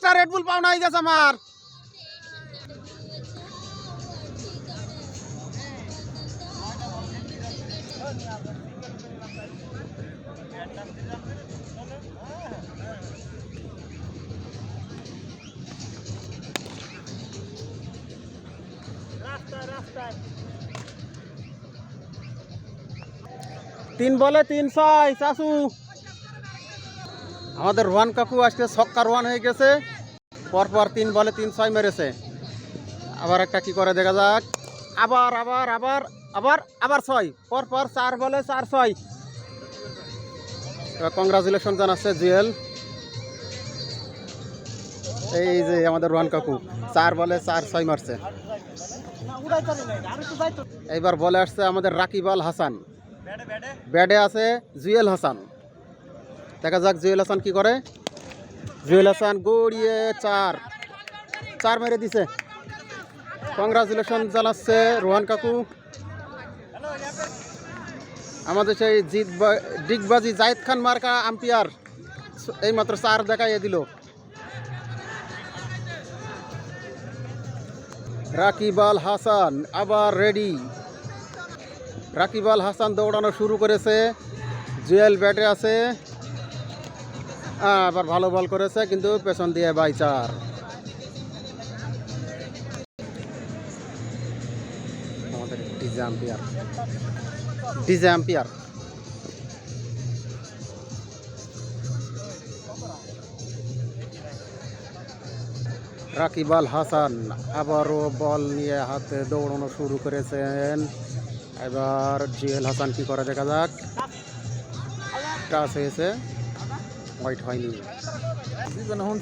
একটা রেড বুল পাওনা হয়ে গেছে আমার। তিন বলে 3-6 চাচু। আমাদের রোহান কাকু আজকে ছক্কা রোহান হয়ে গেছে, পরপর 3 বলে 3-6 মেরেছে। আবার একটা কি করে দেখা যাক। আবার আবার আবার আবার আবার 6, পরপর 4 বলে 4-6। এবার কংগ্রাচুলেশন জানাচ্ছে জুয়েল। এই যে আমাদের রোহান কাকু 4 বলে 4-6 মারছে। এইবার বলে আসছে আমাদের রাকিব আল হাসান, ব্যাটে আছে জুয়েল হাসান। দেখা যাক জুয়েল হাসান কি করে। জুয়েল হাসান গড়িয়ে 4 মেরে দিছে। কংগ্রাচুলেশন জানাচ্ছে রোহান কাকু। আমাদের সেই ডিগবাজি জাহিদ খান মার্কা আম্পায়ার এইমাত্র 4 দেখাইয়ে দিল। রাকিব আল হাসান আবার রেডি। রাকিব আল হাসান দৌড়ানো শুরু করেছে। জুয়েল ব্যাটে আছে, আবার ভালো বল করেছে কিন্তু পেছন দিয়ে বাই 4। আমাদের ডিজে আম্পায়ার রাকিব আল হাসান আবারও বল নিয়ে হাতে দৌড়ানো শুরু করেছেন। এবার জুয়েল হাসান কি করে দেখা যাক। টাচ হয়েছে, হোয়াইট হয়নি।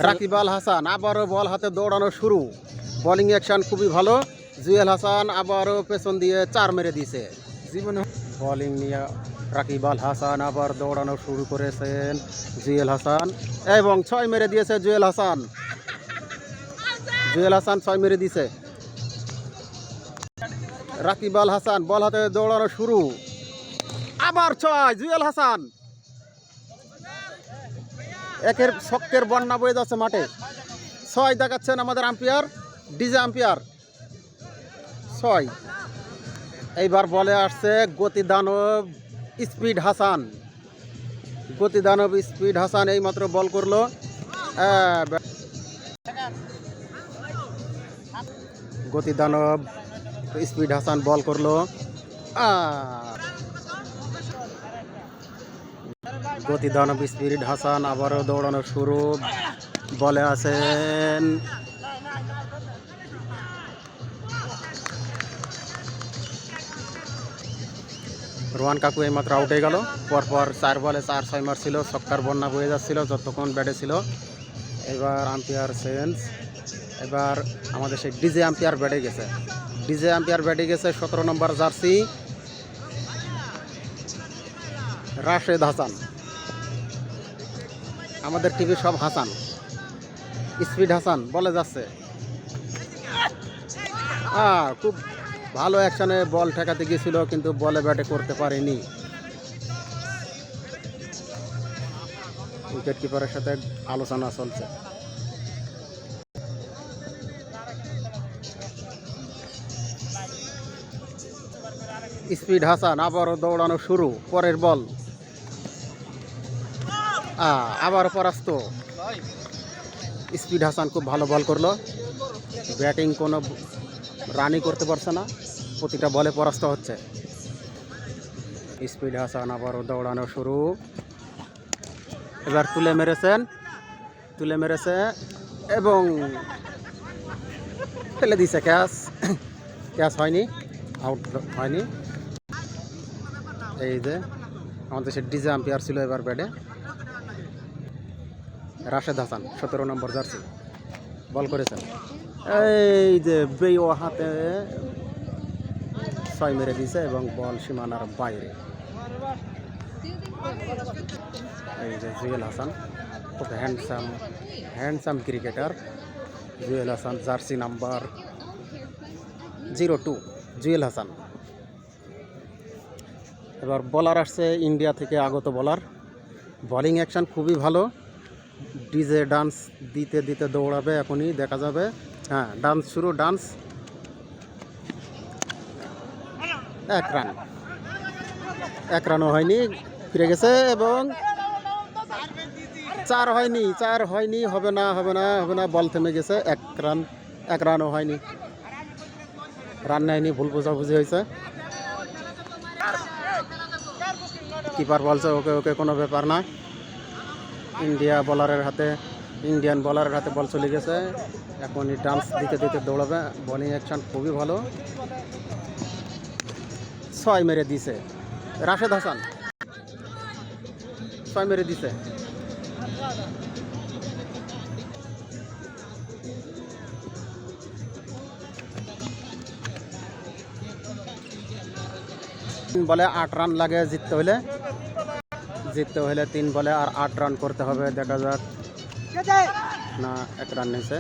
রাকিব আল হাসান আবারও বল হাতে দৌড়ানো শুরু। বোলিং অ্যাকশন খুবই ভালো। জুয়েল হাসান আবারও পেছন দিয়ে 4 মেরে দিয়েছে। বোলিং নিয়ে রাকিব আল হাসান আবার দৌড়ানো শুরু করেছেন জুয়েল হাসান, এবং 6 মেরে দিয়েছে জুয়েল হাসান। 6 মেরে দিয়েছে। রাকিব আল হাসান বল হাতে দৌড়ানো শুরু, আবার 6 জুয়েল হাসান। একের ছক্কের বন্যা বয়ে যাচ্ছে মাঠে। 6 দেখাচ্ছেন আমাদের আম্পায়ার, ডিজে আম্পায়ার 6। এইবার বলে আসছে গতিদানব স্পিড হাসান। এইমাত্র বল করলো। গতিদানব স্পিড হাসান বল করলো। গতিদানব স্পিড হাসান আবারও দৌড়ানো শুরু। বলে আছেন রোহান কাকু এইমাত্র আউট হয়ে গেল। পরপর 4 বলে 4-6 মারছিল, ছক্কার বন্যা বয়ে যাচ্ছিল যতক্ষণ ব্যাটে ছিল। এবার আম্পায়ার চেঞ্জ। এবার আমাদের সেই ডিজে আম্পায়ার ব্যাটে গেছে। 17 নম্বর জার্সি রাশেদ হাসান। আমাদের টিভি সব হাসান। স্পিড হাসান বলে যাচ্ছে। খুব ভালো অ্যাকশনে বল ঠেকাতে গিয়েছিল কিন্তু বলে ব্যাটে করতে পারেনি। উইকেট কিপারের সাথে আলোচনা চলছে। স্পিড হাসান আবারও দৌড়ানো শুরু। পরের বল আবারও পরাস্ত। স্পিড হাসান খুব ভালো বল করলো। ব্যাটিং কোনো রানই করতে পারছে না, প্রতিটা বলে পরাস্ত হচ্ছে। স্পিড হাসান আবারও দৌড়ানো শুরু। এবার তুলে মেরেছে এবং ফেলে দিছে। ক্যাচ হয়নি, আউট হয়নি। এই যে আমাদের সে ডিজে আম্পায়ার ছিল এবার ব্যাটে রাশেদ হাসান, 17 নম্বর জার্সি বল করেছেন। এই যে বেও হাতে 6 মেরে দিয়েছে এবং বল সীমানার বাইরে। এই যে জুয়েল হাসান খুব handsome cricketer. Jewel Hasan jersey number 02 Jewel Hasan. এবার বলার আসছে ইন্ডিয়া থেকে আগত বলার। বোলিং অ্যাকশন খুবই ভালো। ডিজে ডান্স দিতে দিতে দৌড়াবে, এখনই দেখা যাবে। হ্যাঁ, ডান্স শুরু, ডান্স। 1 রান, 1 রানও হয়নি, ফিরে গেছে এবং 4 হয়নি, 4 হয়নি, হবে না, হবে না, হবে না, বল থেমে গেছে। 1 রান, 1 রানও হয়নি, রান নেয়নি, ভুল বোঝাবুঝি হয়েছে। কিপার বলছে ওকে ওকে, কোনো ব্যাপার না। ইন্ডিয়ান বলারের হাতে বল চলে গেছে, এখনই ডান্স দিতে দিতে দৌড়াবে। বোলিং অ্যাকশন খুবই ভালো, 6 মেরে দিছে রাশেদ হাসান, 6 মেরে দিছে। বলে 8 রান লাগে জিততে হলে, 3 বলে আর 8 রান করতে হবে। দেখা যাক, না 1 রান নিয়েছে।